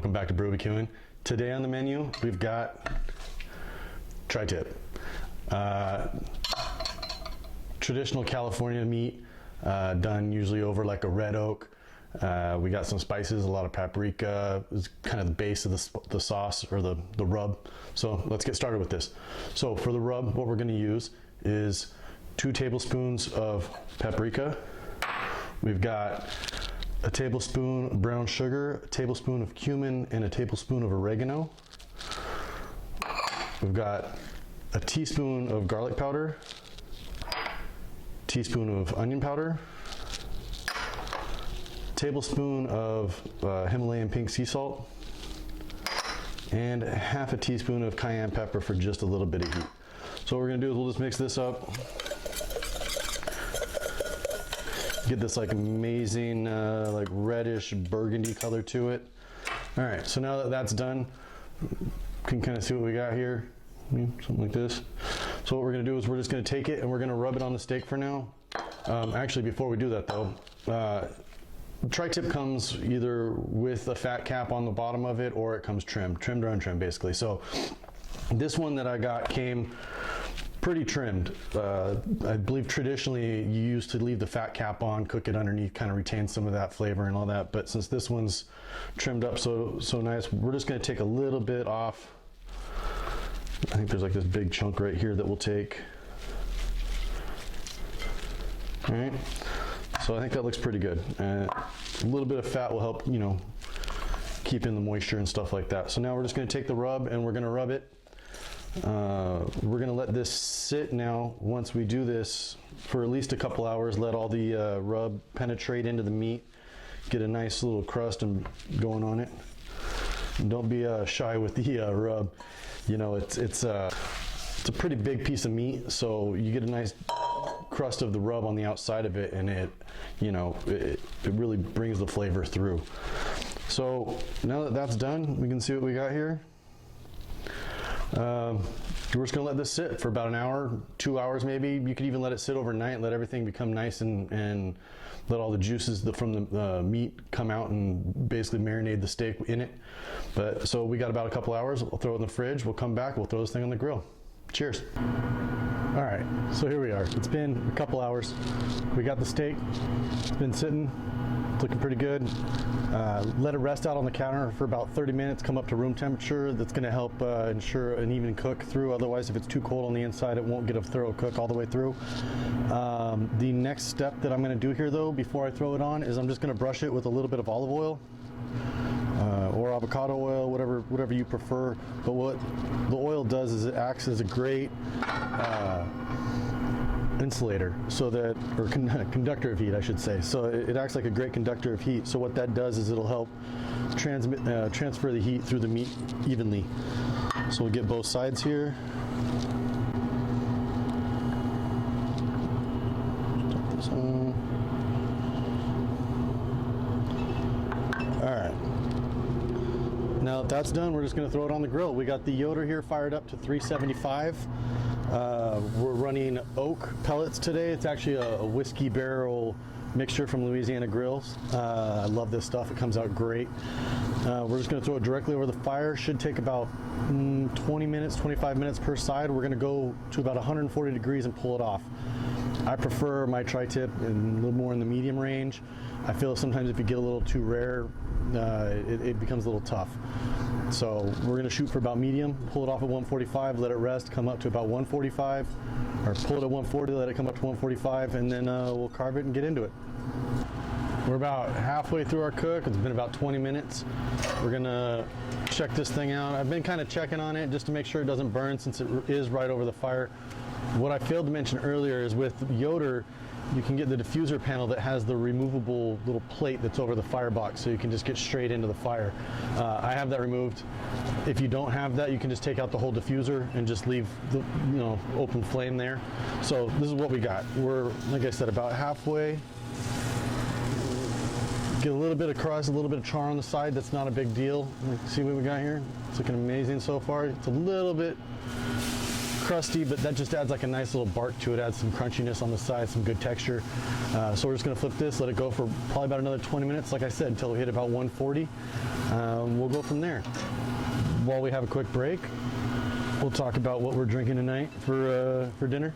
welcome back to BBQing. Today on the menu, we've got Tritip. Traditional California meat, done usually over like a red oak. We got some spices, a lot of paprika is kind of the base of the sauce or the rub. So let's get started with this. So for the rub, what we're going to use is 2 tablespoons of paprika. We've got a tablespoon of brown sugar, a tablespoon of cumin, and a tablespoon of oregano. We've got a teaspoon of garlic powder, teaspoon of onion powder, tablespoon of Himalayan pink sea salt, and half a teaspoon of cayenne pepper for just a little bit of heat. So what we're gonna do is we'll just mix this up. Get this like amazing like reddish burgundy color to it. All right, so now that that's done, you can kind of see what we got here, something like this. So what we're gonna do is we're just gonna take it and we're gonna rub it on the steak for now. Actually, before we do that though, Tri-tip comes either with a fat cap on the bottom of it or it comes trimmed or untrimmed basically. So this one that I got came pretty trimmed. I believe traditionally you used to leave the fat cap on, cook it underneath, kind of retain some of that flavor and all that. But since this one's trimmed up so nice, we're just going to take a little bit off. I think there's like this big chunk right here that we'll take. All right. So I think that looks pretty good. A little bit of fat will help, you know, keep in the moisture and stuff like that. So now we're just going to take the rub and we're going to rub it. We're going to let this sit now. Once we do this for at least a couple hours, let all the rub penetrate into the meat, get a nice little crust and going on it. And don't be shy with the rub. You know, it's a pretty big piece of meat, so you get a nice crust of the rub on the outside of it, and it really brings the flavor through. So now that that's done, we can see what we got here. We're just gonna let this sit for about an hour, 2 hours maybe. You could even let it sit overnight, let everything become nice and let all the juices from the meat come out and basically marinate the steak in it. But so we got about a couple hours. We'll throw it in the fridge. We'll come back. We'll throw this thing on the grill. Cheers. All right, so here we are. It's been a couple hours. We got the steak. It's been sitting. It's looking pretty good. Let it rest out on the counter for about 30 minutes, come up to room temperature. That's gonna help ensure an even cook through. Otherwise, if it's too cold on the inside, it won't get a thorough cook all the way through. The next step that I'm gonna do here though, before I throw it on, is I'm just gonna brush it with a little bit of olive oil or avocado oil, whatever you prefer. But what the oil does is it acts as a great insulator, so that, or conductor of heat, I should say. So it acts like a great conductor of heat. So what that does is it'll help transfer the heat through the meat evenly. So we'll get both sides here. Put this on. All right. Now that that's done, we're just going to throw it on the grill. We got the Yoder here fired up to 375. We're running oak pellets today. It's actually a whiskey barrel mixture from Louisiana Grills. I love this stuff. It comes out great. We're just going to throw it directly over the fire. Should take about 20 minutes, 25 minutes per side. We're going to go to about 140 degrees and pull it off. I prefer my tri-tip a little more in the medium range. I feel sometimes if you get a little too rare, it becomes a little tough. So we're gonna shoot for about medium, pull it off at 145, let it rest, come up to about 145, or pull it at 140, let it come up to 145, and then we'll carve it and get into it. We're about halfway through our cook. It's been about 20 minutes. We're gonna check this thing out. I've been kind of checking on it just to make sure it doesn't burn, since it is right over the fire. What I failed to mention earlier is with Yoder, you can get the diffuser panel that has the removable little plate that's over the firebox, so you can just get straight into the fire. I have that removed. If you don't have that, you can just take out the whole diffuser and just leave the open flame there. So this is what we got. We're, like I said, about halfway. Get a little bit of crust, a little bit of char on the side. That's not a big deal. See what we got here? It's looking amazing so far. It's a little bit crusty, but that just adds like a nice little bark to it, adds some crunchiness on the side, some good texture. So we're just gonna flip this, let it go for probably about another 20 minutes, like I said, until we hit about 140. We'll go from there. While we have a quick break, we'll talk about what we're drinking tonight for dinner.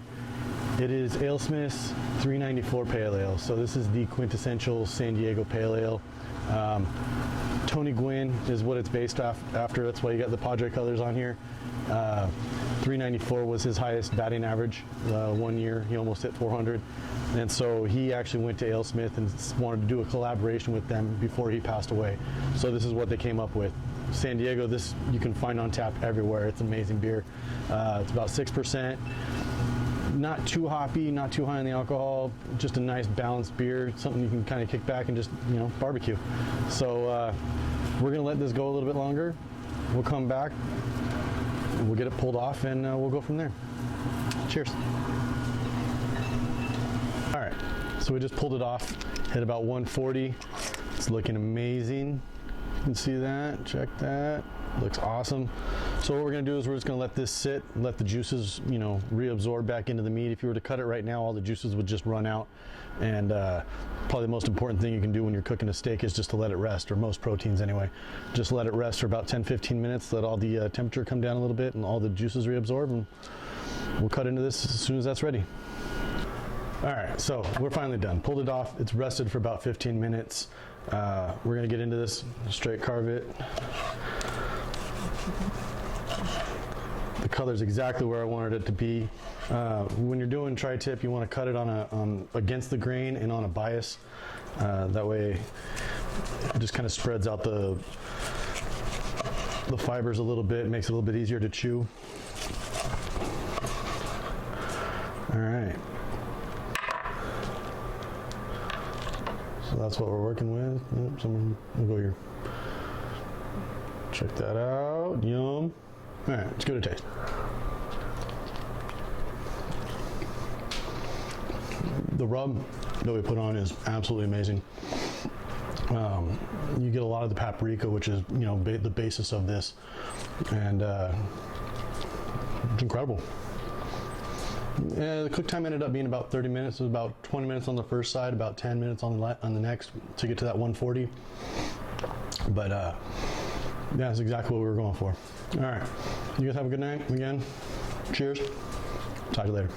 It is Alesmith's 394 Pale Ale. So this is the quintessential San Diego Pale Ale. Tony Gwynn is what it's based off after. That's why you got the Padre colors on here. 394 was his highest batting average 1 year. He almost hit 400. And so he actually went to Alesmith and wanted to do a collaboration with them before he passed away. So this is what they came up with. San Diego, this you can find on tap everywhere. It's amazing beer. It's about 6%. Not too hoppy, not too high on the alcohol, just a nice balanced beer, something you can kind of kick back and just, barbecue. So we're gonna let this go a little bit longer. We'll come back, we'll get it pulled off, and we'll go from there. Cheers. All right, so we just pulled it off, hit about 140. It's looking amazing. You can see that, check that. Looks awesome. So what we're gonna do is we're just gonna let this sit, let the juices, reabsorb back into the meat. If you were to cut it right now, all the juices would just run out. And probably the most important thing you can do when you're cooking a steak is just to let it rest, or most proteins anyway. Just let it rest for about 10-15 minutes, let all the temperature come down a little bit and all the juices reabsorb, and we'll cut into this as soon as that's ready. All right, so we're finally done. Pulled it off, it's rested for about 15 minutes. We're gonna get into this, straight carve it. The color's exactly where I wanted it to be. When you're doing tri-tip, you want to cut it on against the grain and on a bias. That way, it just kind of spreads out the fibers a little bit, makes it a little bit easier to chew. All right. So that's what we're working with. Oops, we'll go here. Check that out. Yum. All right, let's give it a taste. The rub that we put on is absolutely amazing. You get a lot of the paprika, which is the basis of this, and it's incredible. The cook time ended up being about 30 minutes. It was about 20 minutes on the first side, about 10 minutes on the next to get to that 140. But yeah, that's exactly what we were going for. All right, you guys have a good night again. Cheers. Talk to you later.